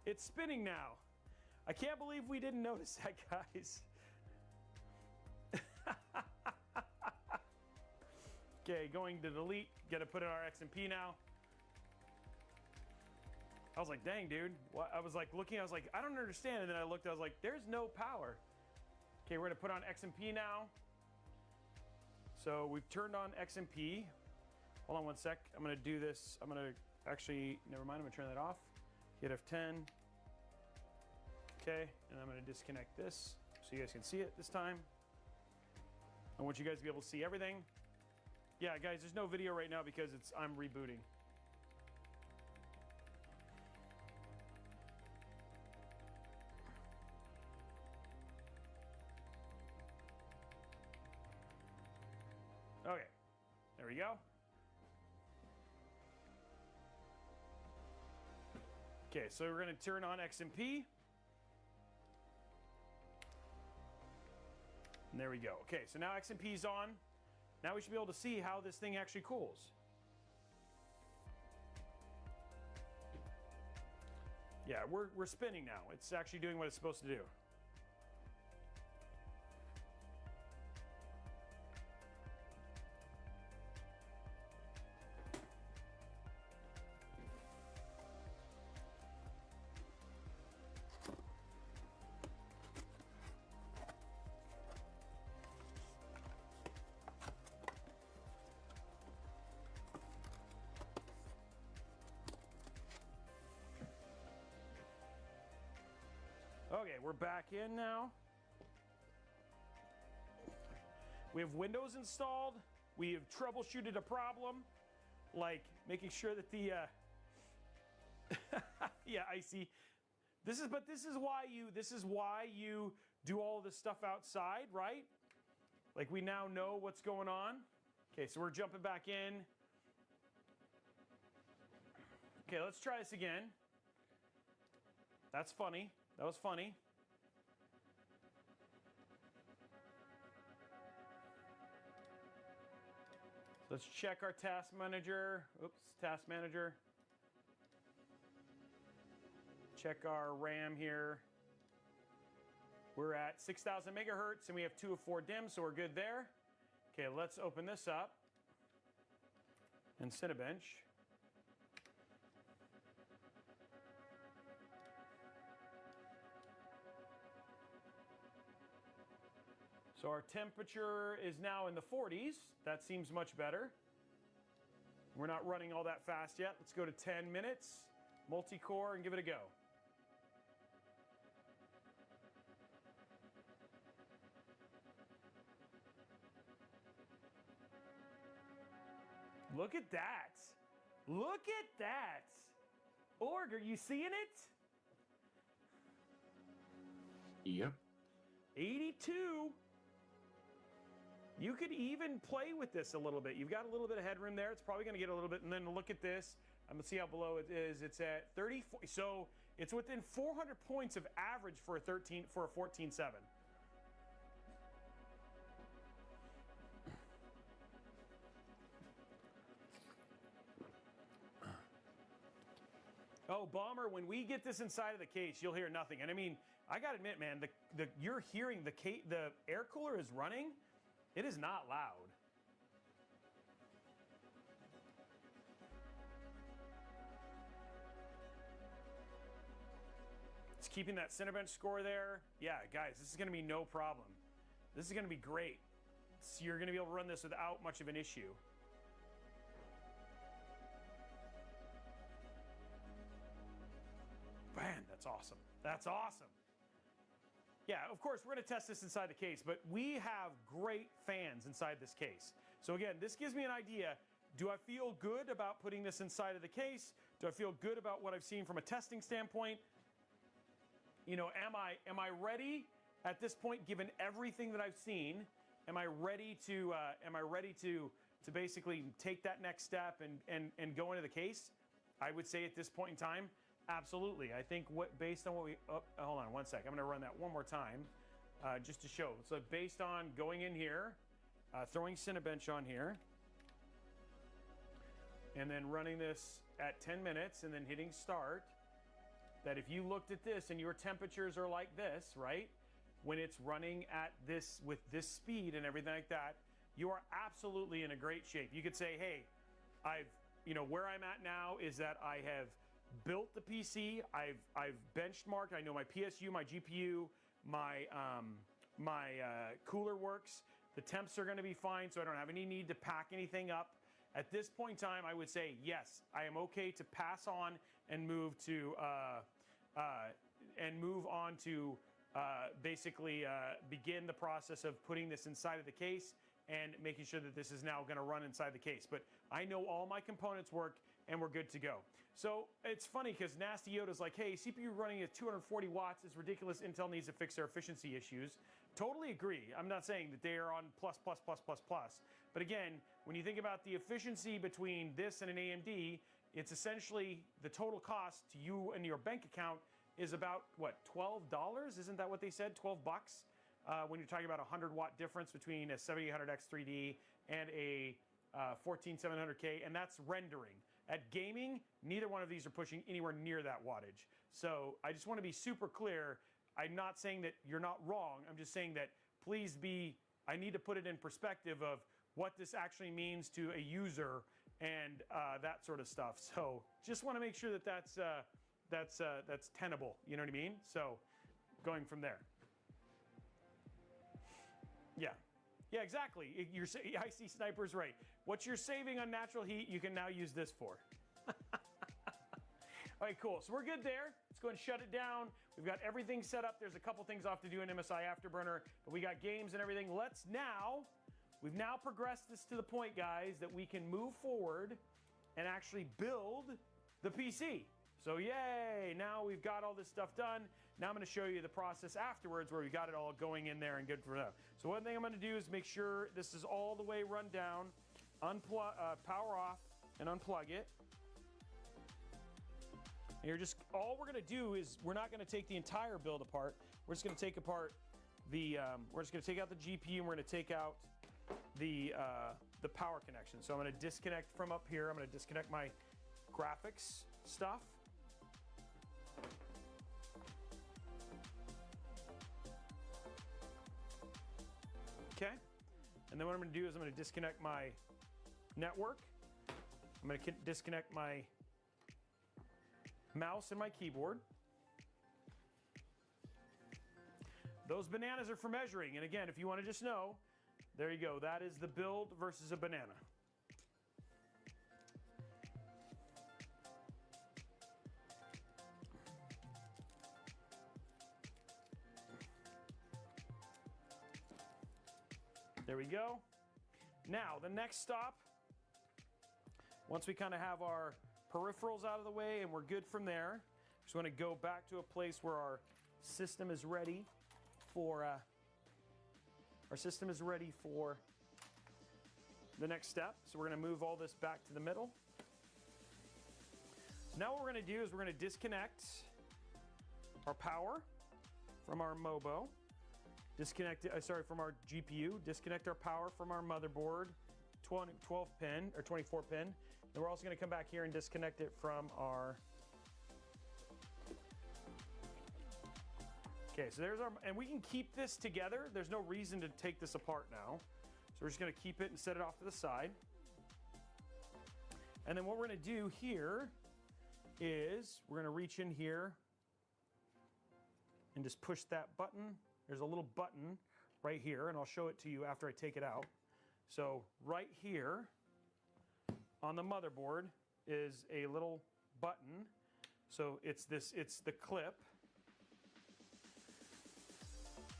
It's spinning now. I can't believe we didn't notice that, guys. Okay, going to delete. Got to put in our XMP now. I was like, dang, dude. What? I was like looking, I was like, I don't understand. And then I looked, I was like, there's no power. Okay, we're gonna put on XMP now. So we've turned on XMP. Hold on one sec. I'm gonna do this. I'm gonna actually, never mind, I'm gonna turn that off. Hit F10. Okay, and I'm gonna disconnect this so you guys can see it this time. I want you guys to be able to see everything. Yeah, guys, there's no video right now because I'm rebooting. Okay, there we go. Okay, so we're gonna turn on XMP. And there we go. Okay, so now XMP's on. Now we should be able to see how this thing actually cools. Yeah, we're spinning now. It's actually doing what it's supposed to do. Okay, we're back in now. We have Windows installed. We have troubleshooted a problem, like making sure that the yeah, I see. This is why you do all of this stuff outside, right? Like we now know what's going on. Okay, so we're jumping back in. Okay, let's try this again. That's funny. That was funny. Let's check our task manager. Oops, task manager. Check our RAM here. We're at 6,000 megahertz and we have 2 of 4 DIMMs, so we're good there. Okay, let's open this up in Cinebench. So our temperature is now in the 40s. That seems much better. We're not running all that fast yet. Let's go to 10 minutes, multi-core, and give it a go. Look at that. Look at that. Org, are you seeing it? Yep. 82. You could even play with this a little bit. You've got a little bit of headroom there. It's probably going to get a little bit. And then look at this. I'm going to see how below it is. It's at 34. So it's within 400 points of average for a 14.7. Oh, Bomber, when we get this inside of the case, you'll hear nothing. And I mean, I got to admit, man, you're hearing the air cooler is running. It is not loud. It's keeping that Cinebench score there. Yeah, guys, this is going to be no problem. This is going to be great. So you're going to be able to run this without much of an issue. Man, that's awesome. That's awesome. Yeah, of course, we're going to test this inside the case, but we have great fans inside this case. So again, this gives me an idea. Do I feel good about putting this inside of the case? Do I feel good about what I've seen from a testing standpoint? You know, am I ready at this point, given everything that I've seen? Am I ready to basically take that next step and go into the case? I would say at this point in time, absolutely. I think based on what we, hold on one sec. I'm going to run that one more time just to show. So based on going in here, throwing Cinebench on here, and then running this at 10 minutes and then hitting start. that if you looked at this and your temperatures are like this, right? When it's running at this, with this speed and everything like that, you are absolutely in a great shape. You could say, hey, where I'm at now is that I have built the PC, I've benchmarked, I know my PSU, my GPU, my cooler works, the temps are gonna be fine, so I don't have any need to pack anything up. At this point in time, I would say, yes, I am okay to pass on and move on to basically begin the process of putting this inside of the case and making sure that this is now going to run inside the case. But I know all my components work and we're good to go. So it's funny because Nasty Yoda's like, hey, CPU running at 240 watts is ridiculous. Intel needs to fix their efficiency issues. Totally agree. I'm not saying that they are on plus. But again, when you think about the efficiency between this and an AMD, it's essentially the total cost to you and your bank account is about, what, $12? Isn't that what they said? 12 bucks? When you're talking about a 100-watt difference between a 7800X 3D and a 14700K, and that's rendering. At gaming, neither one of these are pushing anywhere near that wattage. So I just want to be super clear. I'm not saying that you're not wrong. I'm just saying that I need to put it in perspective of what this actually means to a user and that sort of stuff. So just want to make sure that that's tenable. You know what I mean? So going from there. Yeah, exactly. I see Sniper's right. What you're saving on natural heat, you can now use this for. All right, cool. So we're good there. Let's go and shut it down. We've got everything set up. There's a couple things off to do in MSI Afterburner, but we got games and everything. We've now progressed this to the point, guys, that we can move forward and actually build the PC. So yay, now we've got all this stuff done. Now I'm going to show you the process afterwards where we got it all going in there and good for them. So one thing I'm going to do is make sure this is all the way run down, power off and unplug it. And all we're going to do is we're not going to take the entire build apart. We're just going to take apart we're just going to take out the GPU and we're going to take out the power connection. So I'm going to disconnect from up here. I'm going to disconnect my graphics stuff. Okay, and then what I'm going to do is I'm going to disconnect my network. I'm going to disconnect my mouse and my keyboard. Those bananas are for measuring, and again, if you want to just know, there you go. That is the build versus a banana. There we go. Now, the next stop, once we kind of have our peripherals out of the way and we're good from there, just want to go back to a place where our system is ready for the next step. So we're going to move all this back to the middle. Now what we're going to do is we're going to disconnect our power from our MOBO. From our GPU, disconnect our power from our motherboard, 12 pin or 24 pin. Then we're also going to come back here and disconnect it from our. Okay, so there's our, and we can keep this together. There's no reason to take this apart now. So we're just going to keep it and set it off to the side. And then what we're going to do here is we're going to reach in here and just push that button. There's a little button right here, and I'll show it to you after I take it out. So right here on the motherboard is a little button. So it's the clip.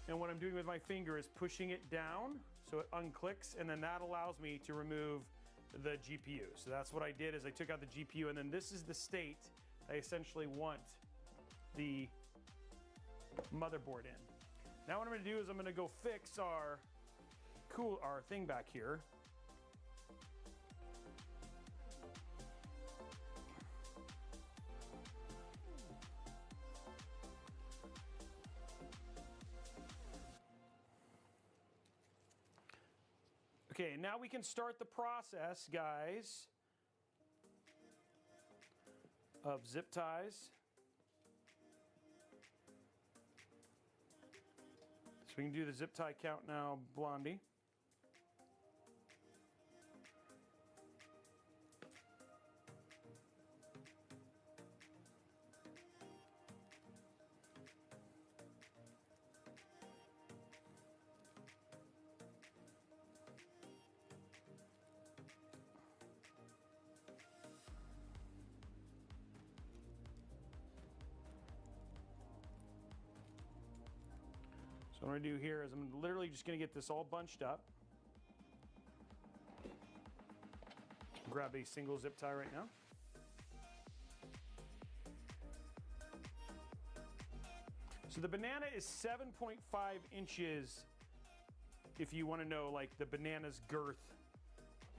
And what I'm doing with my finger is pushing it down so it unclicks, and then that allows me to remove the GPU. So that's what I did is I took out the GPU, and then this is the state I essentially want the motherboard in. Now what I'm going to do is I'm going to go fix our thing back here. Okay, now we can start the process, guys, of zip ties we can do the zip tie count now, Blondie. So what I'm going to do here is I'm literally just going to get this all bunched up. Grab a single zip tie right now. So the banana is 7.5 inches if you want to know like the banana's girth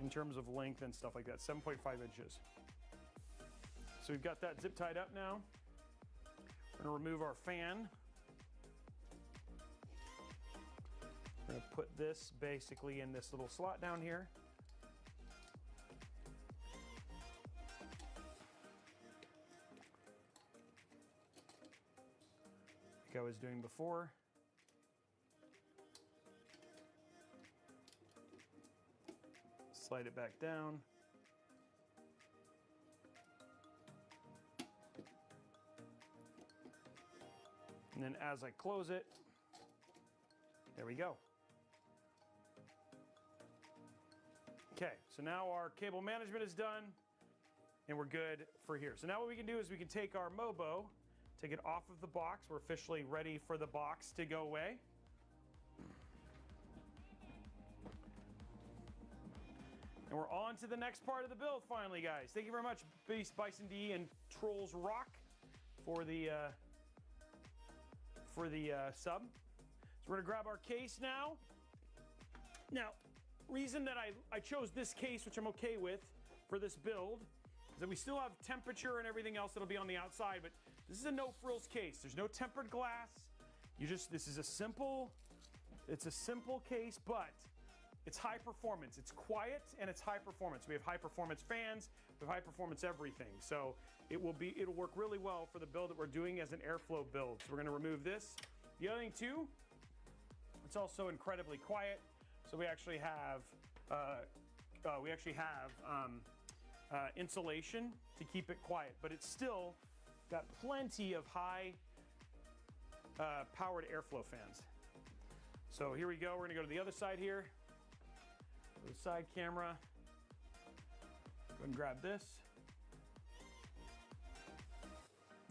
in terms of length and stuff like that, 7.5 inches. So we've got that zip tied up now. We're going to remove our fan. We're going to put this basically in this little slot down here. Like I was doing before. Slide it back down. And then as I close it, there we go. Okay, so now our cable management is done and we're good for here. So now what we can do is we can take our Mobo, take it off of the box. We're officially ready for the box to go away. And we're on to the next part of the build finally, guys. Thank you very much, Beast Bison D and Trolls Rock for the sub. So we're gonna grab our case now. Now, reason that I chose this case, which I'm okay with for this build, is that we still have temperature and everything else that'll be on the outside, but this is a no frills case. There's no tempered glass. This is a simple case, but it's high performance. It's quiet and it's high performance. We have high performance fans, we have high performance everything. So it'll work really well for the build that we're doing as an airflow build. So we're gonna remove this. The other thing too, it's also incredibly quiet. So we actually have insulation to keep it quiet, but it's still got plenty of high powered airflow fans. So here we go. We're gonna go to the other side here. The side camera. Go ahead and grab this.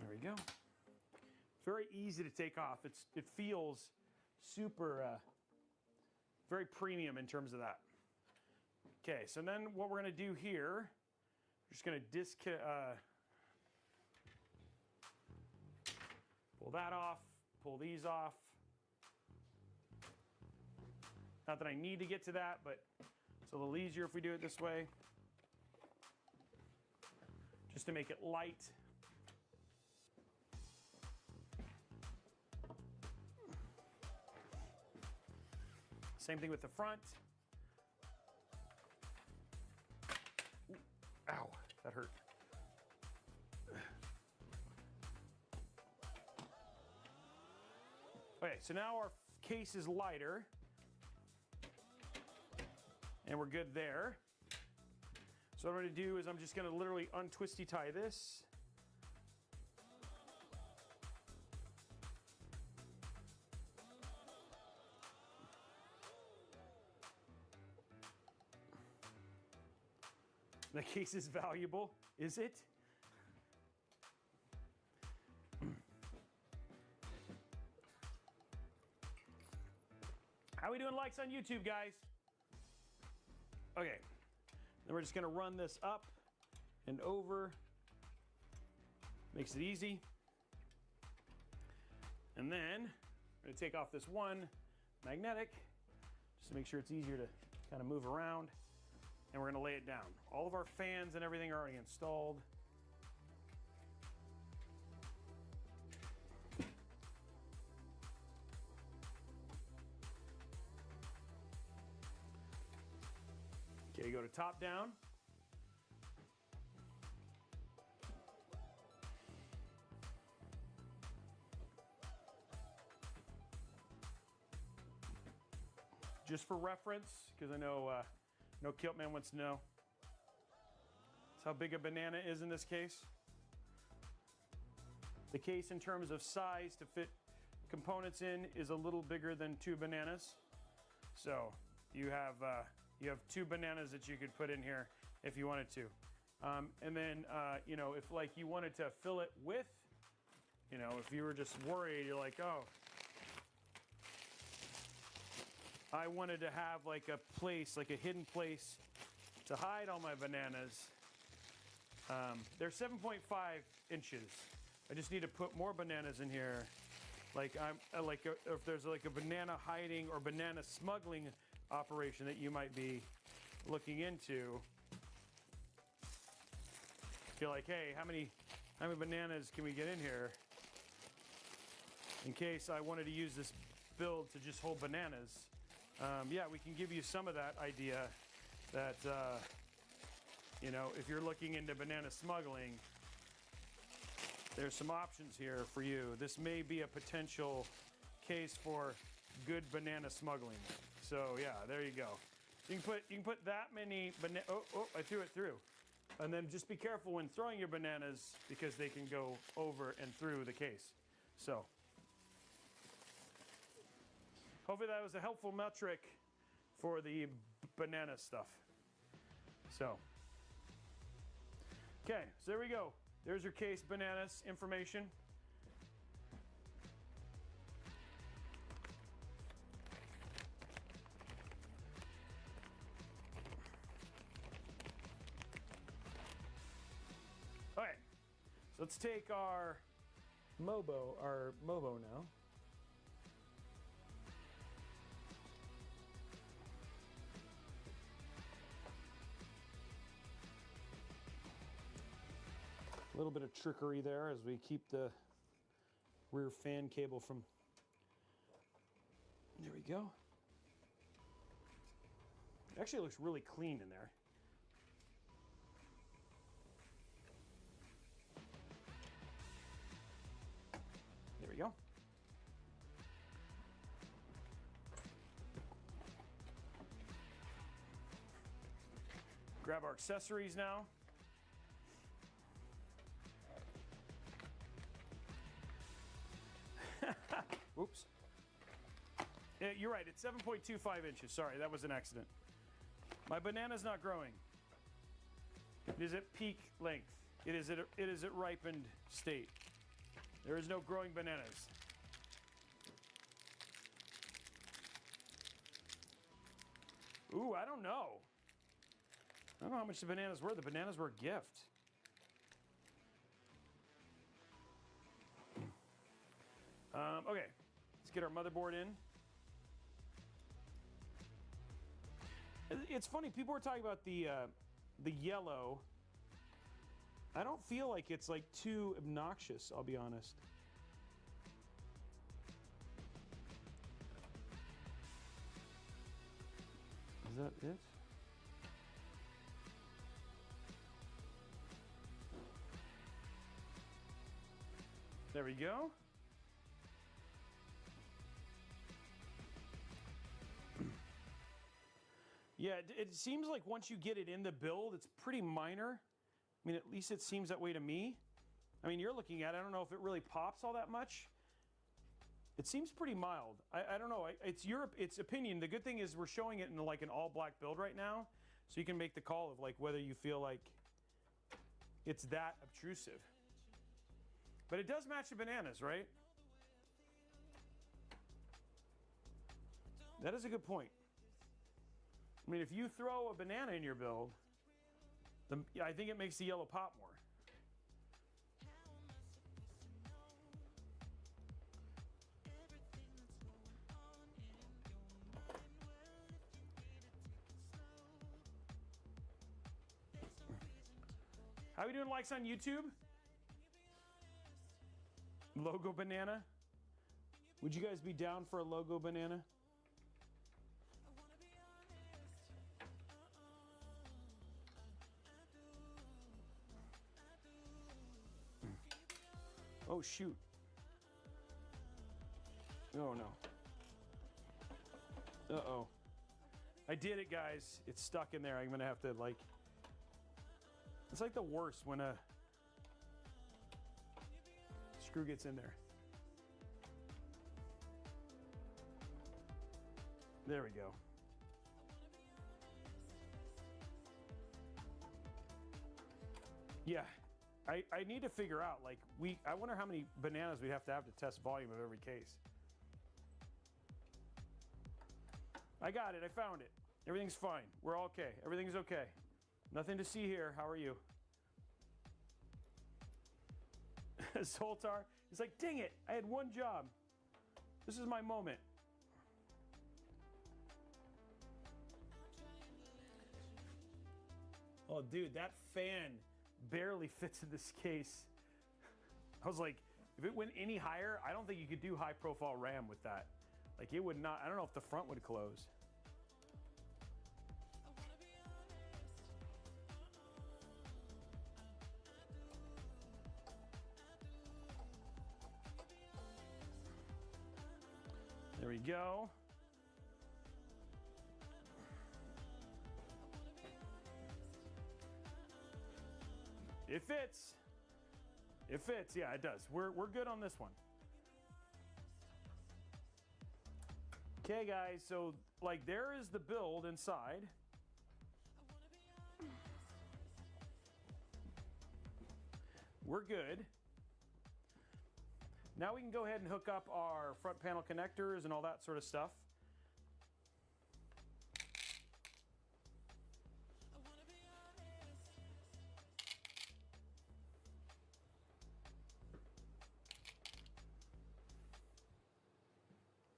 There we go. It's very easy to take off. It feels super. Very premium in terms of that. Okay, so then what we're gonna do here, we're just gonna pull that off, pull these off. Not that I need to get to that, but it's a little easier if we do it this way. Just to make it light. Same thing with the front. Ooh, ow, that hurt. Okay, so now our case is lighter. And we're good there. So what I'm gonna do is I'm just gonna literally untwisty tie this. The case is valuable, is it? How we doing likes on YouTube, guys? Okay, then we're just gonna run this up and over. Makes it easy. And then I'm gonna take off this one magnetic, just to make sure it's easier to kind of move around. And we're gonna lay it down. All of our fans and everything are already installed. Okay, go to top down. just for reference, because I know Kiltman wants to know. That's how big a banana is in this case. The case in terms of size to fit components in is a little bigger than 2 bananas. So you have 2 bananas that you could put in here if you wanted to. And then, if like you wanted to fill it with, if you were just worried, you're like, oh, I wanted to have like a place, like a hidden place to hide all my bananas. They're 7.5 inches. I just need to put more bananas in here. Like if there's like a banana hiding or banana smuggling operation that you might be looking into. Feel like, hey, how many bananas can we get in here? In case I wanted to use this build to just hold bananas. Yeah, we can give you some of that idea that, if you're looking into banana smuggling, there's some options here for you. This may be a potential case for good banana smuggling. So yeah, there you go. You can put that many banana. Oh, I threw it through. And then just be careful when throwing your bananas because they can go over and through the case. So hopefully that was a helpful metric for the banana stuff. So, okay, so there we go. There's your case bananas information. All right, so let's take our Mobo now. A little bit of trickery there as we keep the rear fan cable from. There we go. It actually looks really clean in there. There we go. Grab our accessories now. Oops. You're right, it's 7.25 inches. Sorry, that was an accident. My banana's not growing. It is at peak length. It is at ripened state. There is no growing bananas. Ooh, I don't know. I don't know how much the bananas were. The bananas were a gift. Okay, let's get our motherboard in. It's funny, people were talking about the yellow. I don't feel like it's like too obnoxious, I'll be honest. Is that it? There we go. Yeah, it seems like once you get it in the build, it's pretty minor. I mean, at least it seems that way to me. I mean, you're looking at it. I don't know if it really pops all that much. It seems pretty mild. I don't know. It's opinion. The good thing is we're showing it in like an all-black build right now, so you can make the call of like whether you feel like it's that obtrusive. But it does match the bananas, right? That is a good point. I mean, if you throw a banana in your build, I think it makes the yellow pop more. How are we doing likes on YouTube? Logo banana? Would you guys be down for a logo banana? Oh, shoot. Oh, no. Uh-oh. I did it, guys. It's stuck in there. I'm gonna have to like. It's like the worst when a screw gets in there. There we go. Yeah, I need to figure out, like, I wonder how many bananas we have to test volume of every case. I got it, I found it. Everything's fine, we're all okay. Everything's okay. Nothing to see here, how are you? Zoltar, he's like, dang it, I had one job. This is my moment. Oh, dude, that fan barely fits in this case. I was like, if it went any higher, I don't think you could do high profile RAM with that. Like it would not, I don't know if the front would close. There we go. It fits. It fits. Yeah, it does. We're good on this one. Okay, guys. So, like, there is the build inside. We're good. Now we can go ahead and hook up our front panel connectors and all that sort of stuff.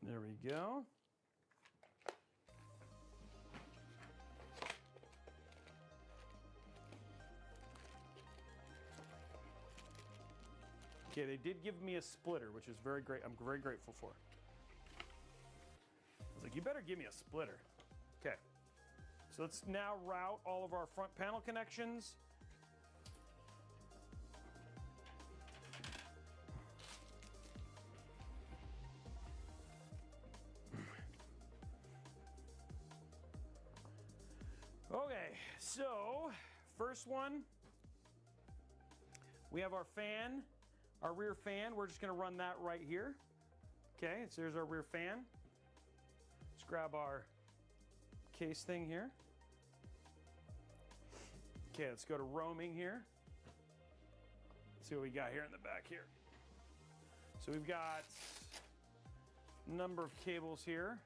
There we go. Okay, they did give me a splitter, which is very great. I'm very grateful for. I was like, you better give me a splitter. Okay, so let's now route all of our front panel connections. Okay, so first one, we have our fan, our rear fan. We're just going to run that right here. Okay, so there's our rear fan. Let's grab our case thing here. Okay, let's go to roaming here. Let's see what we got here in the back here. So we've got a number of cables here.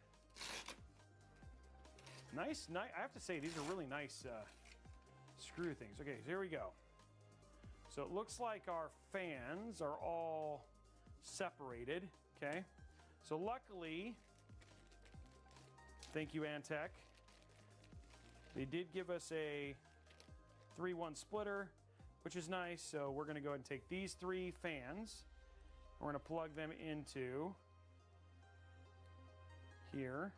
Nice. I have to say, these are really nice screw things. Okay, so here we go. So it looks like our fans are all separated, okay? So luckily, thank you, Antec. They did give us a 3-1 splitter, which is nice. So we're gonna go ahead and take these 3 fans. We're gonna plug them into here.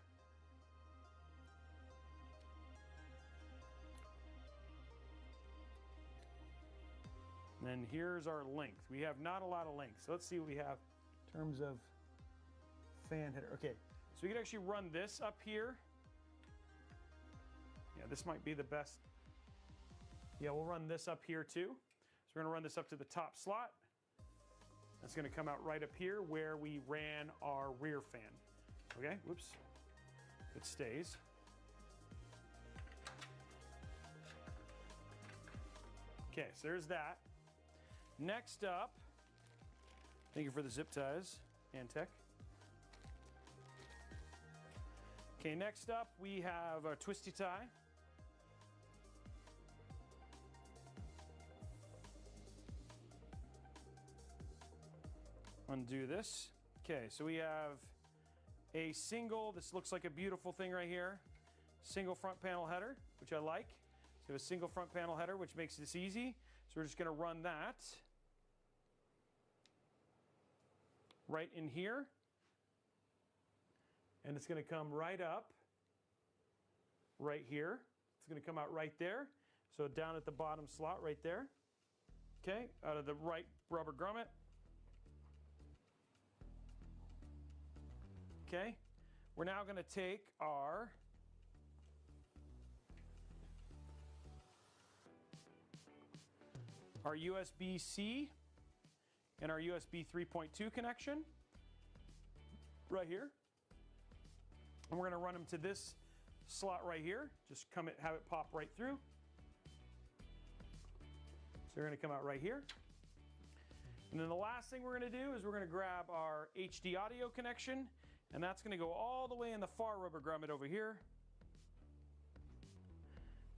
And then here's our length. We have not a lot of length. So let's see what we have in terms of fan header. Okay, so we can actually run this up here. Yeah, this might be the best. Yeah, we'll run this up here too. So we're gonna run this up to the top slot. That's gonna come out right up here where we ran our rear fan. Okay, whoops, it stays. Okay, so there's that. Next up, thank you for the zip ties, Antec. Okay, next up we have our twisty tie. Undo this. Okay, so we have a single, this looks like a beautiful thing right here, single front panel header, which I like. So a single front panel header, which makes this easy. So we're just gonna run that right in here. And it's gonna come right up, right here. It's gonna come out right there. So down at the bottom slot right there. Okay, out of the right rubber grommet. Okay, we're now gonna take our our USB-C and our USB 3.2 connection right here. And we're going to run them to this slot right here. Just have it pop right through. So they're going to come out right here. And then the last thing we're going to do is we're going to grab our HD audio connection, and that's going to go all the way in the far rubber grommet over here.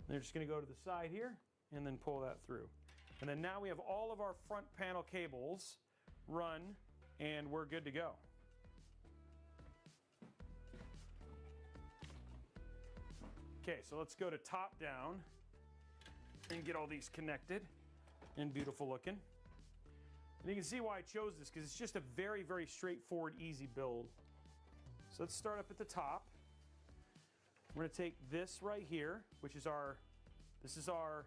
And they're just going to go to the side here and then pull that through. And then now we have all of our front panel cables run, and we're good to go. Okay, so let's go to top down and get all these connected and beautiful looking. And you can see why I chose this, because it's just a very, very straightforward, easy build. So let's start up at the top. We're going to take this right here, which is this is our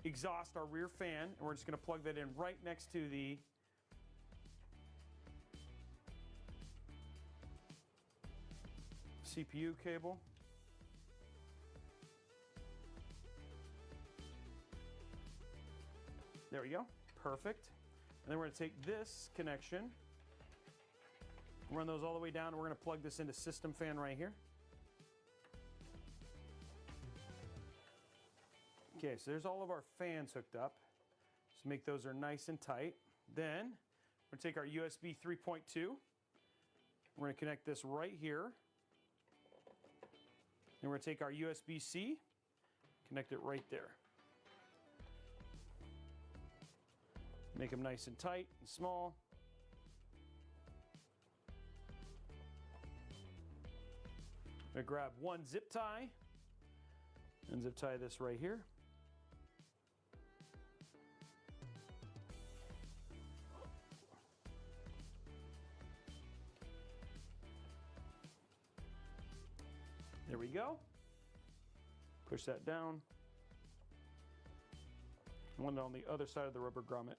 exhaust, our rear fan, and we're just going to plug that in right next to the CPU cable. There we go, perfect. And then we're going to take this connection, run those all the way down, and we're going to plug this into system fan right here. Okay, so there's all of our fans hooked up. So make those are nice and tight. Then we're going to take our USB 3.2. We're going to connect this right here. And we're going to take our USB-C, connect it right there. Make them nice and tight and small. I'm going to grab one zip tie and zip tie this right here. There we go. Push that down. One on the other side of the rubber grommet.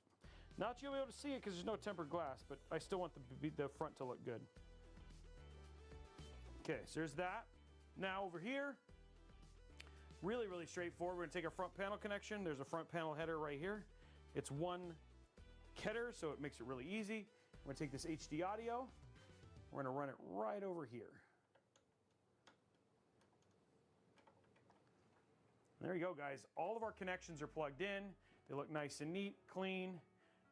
Not you'll be able to see it because there's no tempered glass, but I still want the front to look good. Okay, so there's that. Now over here, really, really straightforward. We're going to take our front panel connection. There's a front panel header right here. It's one header, so it makes it really easy. We're going to take this HD audio. We're going to run it right over here. There you go, guys. All of our connections are plugged in. They look nice and neat, clean.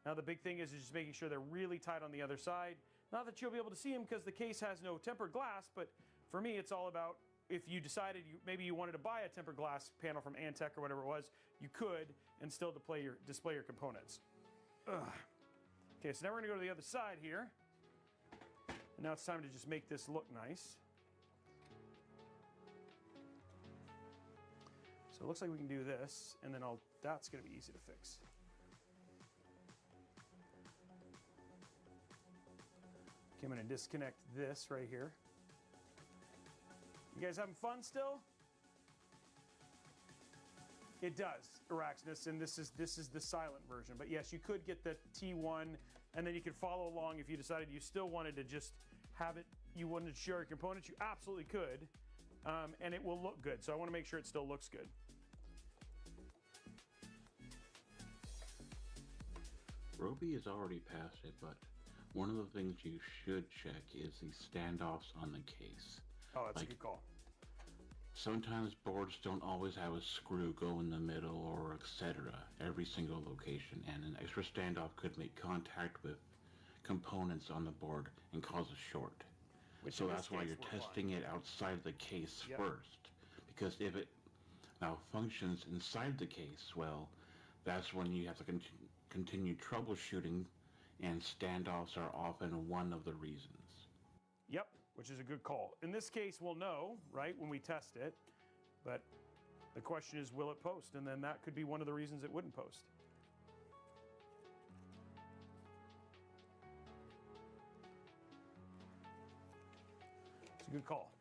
Now the big thing is just making sure they're really tight on the other side. Not that you'll be able to see them because the case has no tempered glass, but for me it's all about if you decided maybe you wanted to buy a tempered glass panel from Antec or whatever it was, you could and still display your components. Ugh. Okay, so now we're going to go to the other side here. And now it's time to just make this look nice. So it looks like we can do this, and then that's going to be easy to fix. Okay, I'm going to disconnect this right here. You guys having fun still? It does, Araxnus, and this is the silent version. But yes, you could get the T1, and then you could follow along if you decided you still wanted to just have it, you wanted to share your components, you absolutely could, and it will look good. So I want to make sure it still looks good. Roby has already passed it, but one of the things you should check is the standoffs on the case. Oh, that's a good call. Sometimes boards don't always have a screw go in the middle or etc. every single location, and an extra standoff could make contact with components on the board and cause a short. So that's why you're testing it outside the case first, because if it malfunctions inside the case, well, that's when you have to continue troubleshooting, and standoffs are often one of the reasons. Yep, which is a good call. In this case, we'll know, right, when we test it, but the question is, will it post? And then that could be one of the reasons it wouldn't post. It's a good call.